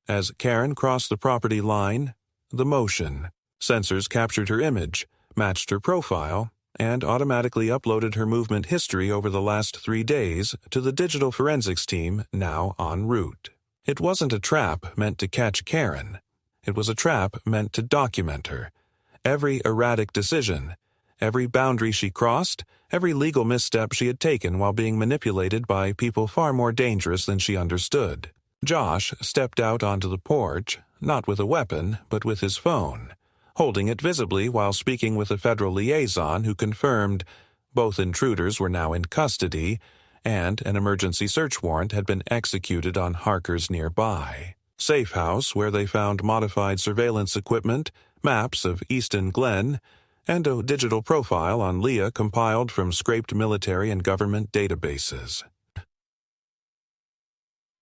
As Karen crossed the property line, the motion. Sensors captured her image, matched her profile, and automatically uploaded her movement history over the last 3 days to the digital forensics team now en route. It wasn't a trap meant to catch Karen. It was a trap meant to document her. Every erratic decision, every boundary she crossed, every legal misstep she had taken while being manipulated by people far more dangerous than she understood. Josh stepped out onto the porch, not with a weapon, but with his phone, holding it visibly while speaking with a federal liaison who confirmed both intruders were now in custody and an emergency search warrant had been executed on Harkers nearby. Safe House, where they found modified surveillance equipment, maps of Easton Glen, and a digital profile on Leah compiled from scraped military and government databases.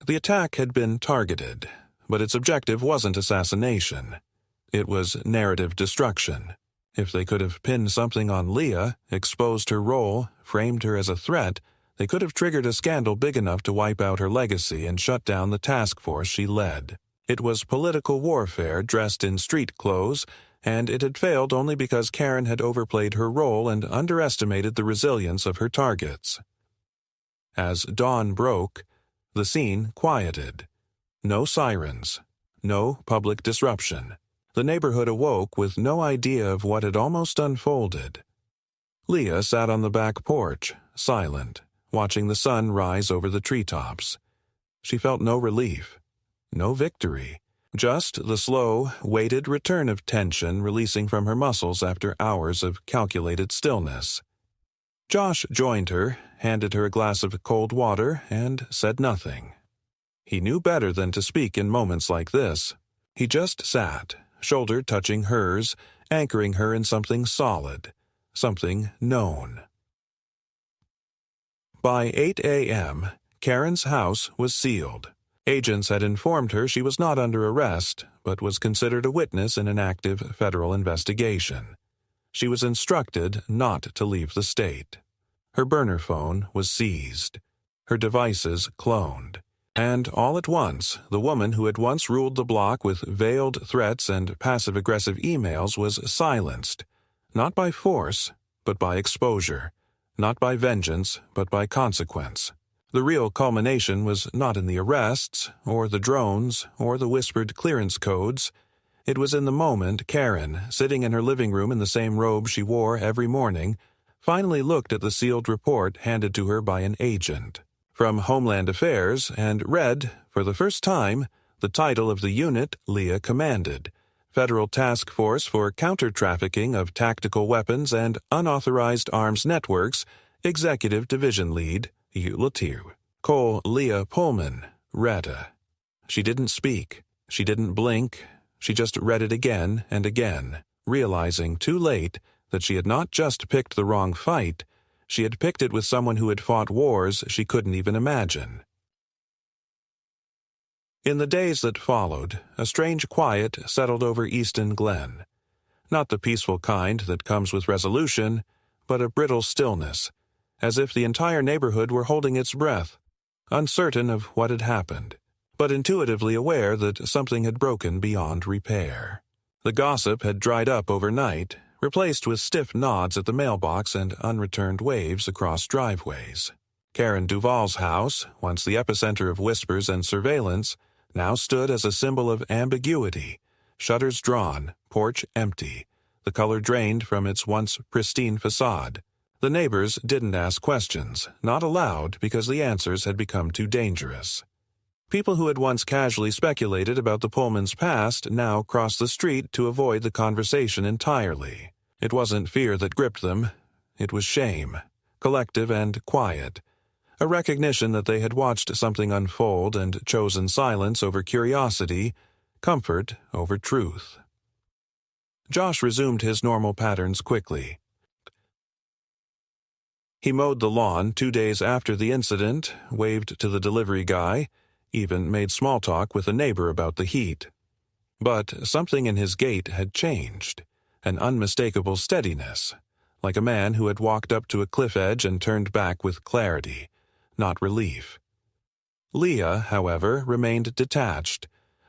The attack had been targeted, but its objective wasn't assassination. It was narrative destruction. If they could have pinned something on Leah, exposed her role, framed her as a threat, they could have triggered a scandal big enough to wipe out her legacy and shut down the task force she led. It was political warfare dressed in street clothes, and it had failed only because Karen had overplayed her role and underestimated the resilience of her targets. As dawn broke, the scene quieted. No sirens, no public disruption. The neighborhood awoke with no idea of what had almost unfolded. Leah sat on the back porch, silent, watching the sun rise over the treetops. She felt no relief, no victory, just the slow, weighted return of tension releasing from her muscles after hours of calculated stillness. Josh joined her, handed her a glass of cold water, and said nothing. He knew better than to speak in moments like this. He just sat, shoulder touching hers, anchoring her in something solid, something known. By 8 a.m., Karen's house was sealed. Agents had informed her she was not under arrest, but was considered a witness in an active federal investigation. She was instructed not to leave the state. Her burner phone was seized. Her devices cloned. And all at once, the woman who had once ruled the block with veiled threats and passive-aggressive emails was silenced, not by force, but by exposure, not by vengeance, but by consequence. The real culmination was not in the arrests, or the drones, or the whispered clearance codes. It was in the moment Karen, sitting in her living room in the same robe she wore every morning, finally looked at the sealed report handed to her by an agent from Homeland Affairs and read, for the first time, the title of the unit Leah commanded, Federal Task Force for Counter-Trafficking of Tactical Weapons and Unauthorized Arms Networks, Executive Division Lead, Ulatier. Cole Leah Pullman, Retta. She didn't speak. She didn't blink. She just read it again and again, realizing too late that she had not just picked the wrong fight, she had picked it with someone who had fought wars she couldn't even imagine. In the days that followed, a strange quiet settled over Easton Glen. Not the peaceful kind that comes with resolution, but a brittle stillness, as if the entire neighborhood were holding its breath, uncertain of what had happened, but intuitively aware that something had broken beyond repair. The gossip had dried up overnight, replaced with stiff nods at the mailbox and unreturned waves across driveways. Karen Duvall's house, once the epicenter of whispers and surveillance, now stood as a symbol of ambiguity, shutters drawn, porch empty, the color drained from its once pristine facade. The neighbors didn't ask questions, not aloud because the answers had become too dangerous. People who had once casually speculated about the Pullmans' past now crossed the street to avoid the conversation entirely. It wasn't fear that gripped them. It was shame, collective and quiet, a recognition that they had watched something unfold and chosen silence over curiosity, comfort over truth. Josh resumed his normal patterns quickly. He mowed the lawn 2 days after the incident, waved to the delivery guy, even made small talk with a neighbor about the heat. But something in his gait had changed, an unmistakable steadiness, like a man who had walked up to a cliff edge and turned back with clarity, not relief. Leah, however, remained detached,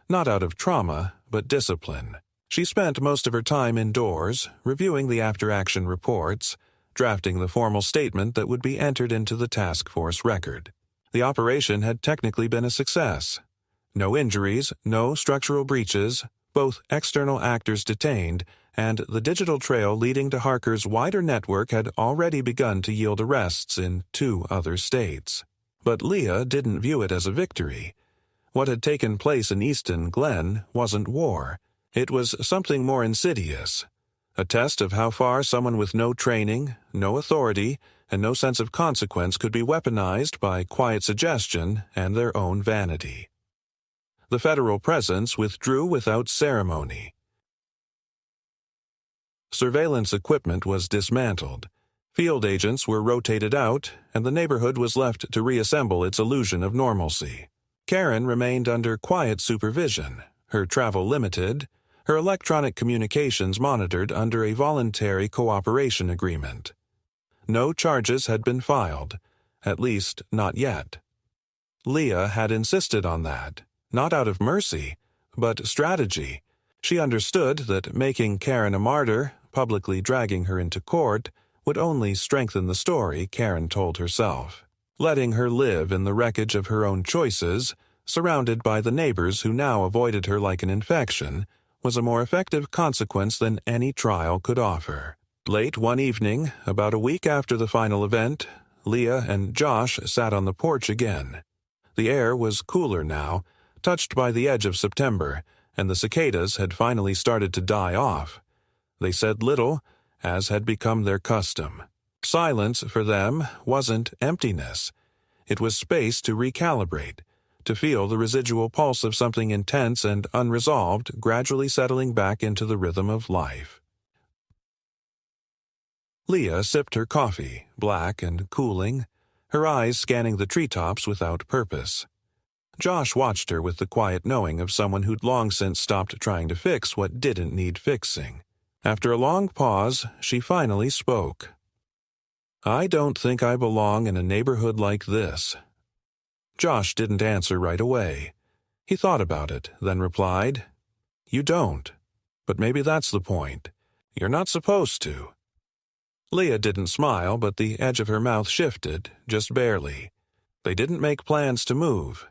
not out of trauma, but discipline. She spent most of her time indoors, reviewing the after-action reports, drafting the formal statement that would be entered into the task force record. The operation had technically been a success. No injuries, no structural breaches, both external actors detained, and the digital trail leading to Harker's wider network had already begun to yield arrests in 2 other states. But Leah didn't view it as a victory. What had taken place in Easton Glen wasn't war. It was something more insidious, a test of how far someone with no training, no authority, and no sense of consequence could be weaponized by quiet suggestion and their own vanity. The federal presence withdrew without ceremony. Surveillance equipment was dismantled, field agents were rotated out, and the neighborhood was left to reassemble its illusion of normalcy. Karen remained under quiet supervision, her travel limited, her electronic communications monitored under a voluntary cooperation agreement. No charges had been filed, at least not yet. Leah had insisted on that, not out of mercy, but strategy. She understood that making Karen a martyr, publicly dragging her into court, would only strengthen the story Karen told herself. Letting her live in the wreckage of her own choices, surrounded by the neighbors who now avoided her like an infection, was a more effective consequence than any trial could offer. Late one evening, about a week after the final event, Leah and Josh sat on the porch again. The air was cooler now, touched by the edge of September, and the cicadas had finally started to die off. They said little, as had become their custom. Silence, for them, wasn't emptiness. It was space to recalibrate, to feel the residual pulse of something intense and unresolved gradually settling back into the rhythm of life. Leah sipped her coffee, black and cooling, her eyes scanning the treetops without purpose. Josh watched her with the quiet knowing of someone who'd long since stopped trying to fix what didn't need fixing. After a long pause, she finally spoke. "I don't think I belong in a neighborhood like this." Josh didn't answer right away. He thought about it, then replied, "You don't. But maybe that's the point. You're not supposed to." Leah didn't smile, but the edge of her mouth shifted, just barely. They didn't make plans to move.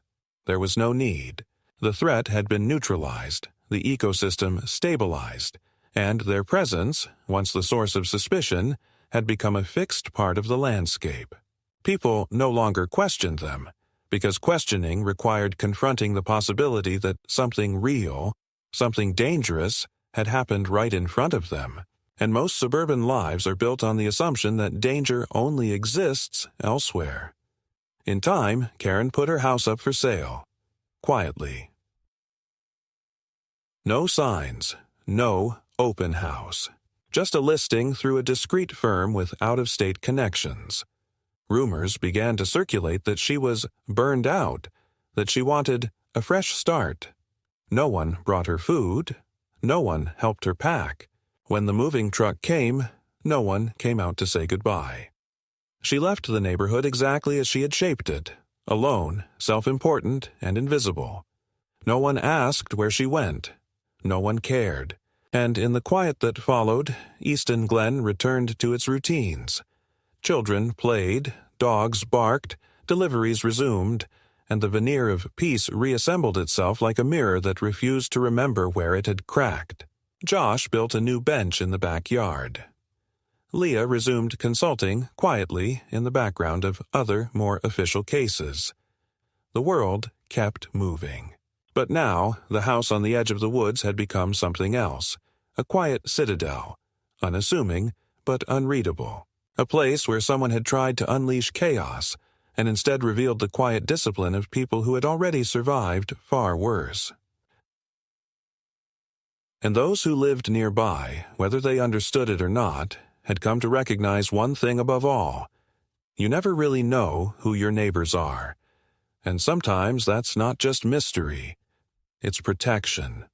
There was no need. The threat had been neutralized, the ecosystem stabilized, and their presence, once the source of suspicion, had become a fixed part of the landscape. People no longer questioned them, because questioning required confronting the possibility that something real, something dangerous, had happened right in front of them. And most suburban lives are built on the assumption that danger only exists elsewhere. In time, Karen put her house up for sale. Quietly. No signs. No open house. Just a listing through a discreet firm with out-of-state connections. Rumors began to circulate that she was burned out, that she wanted a fresh start. No one brought her food. No one helped her pack. When the moving truck came, no one came out to say goodbye. She left the neighborhood exactly as she had shaped it, alone, self-important, and invisible. No one asked where she went. No one cared. And in the quiet that followed, Easton Glen returned to its routines. Children played, dogs barked, deliveries resumed, and the veneer of peace reassembled itself like a mirror that refused to remember where it had cracked. Josh built a new bench in the backyard. Leah resumed consulting, quietly, in the background of other, more official cases. The world kept moving. But now, the house on the edge of the woods had become something else. A quiet citadel, unassuming, but unreadable. A place where someone had tried to unleash chaos, and instead revealed the quiet discipline of people who had already survived far worse. And those who lived nearby, whether they understood it or not, had come to recognize one thing above all. You never really know who your neighbors are. And sometimes that's not just mystery, it's protection.